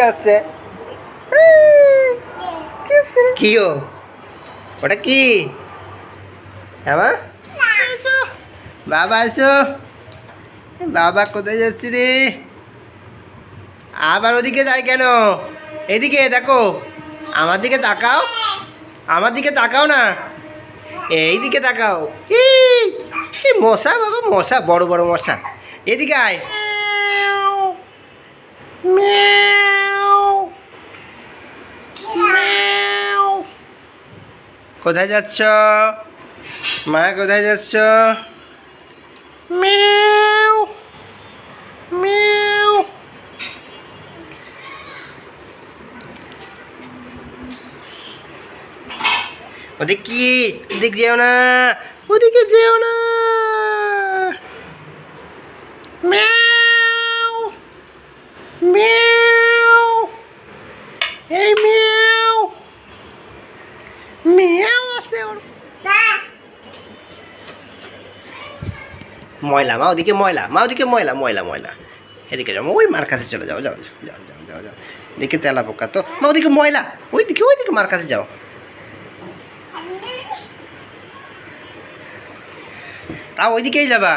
হচ্ছে কি ও ওটা কি হ্যাঁ মা? বাবা আসো বাবা কোথায় যাচ্ছি রে আবার ওদিকে যাই কেন এদিকে দেখো আমার দিকে তাকাও আমার দিকে তাকাও না এই দিকে তাকাও এই মশা বাবা মশা বড় বড় মশা এদিকে আয় কোথায় যাচ্ছ মা কোথায় যাচ্ছ মিয়াও মিয়াও ওদিকে কি ওদিকে যেও না ওদিকে যেও না মিয়াও মিয়াও এই মিয়াও মিয়াও আছে ওর ময়লা মা ওদিকে ময়লা মা ওদিকে ময়লা ময়লা ময়লা এদিকে যাও ওই মার কাছে চলে যাও যাও যাও যাও যাও যাও দেখে তেলা পোকা তো মা ওদিকে ময়লা ওইদিকে মার কাছে যাও তা ওইদিকেই যাবা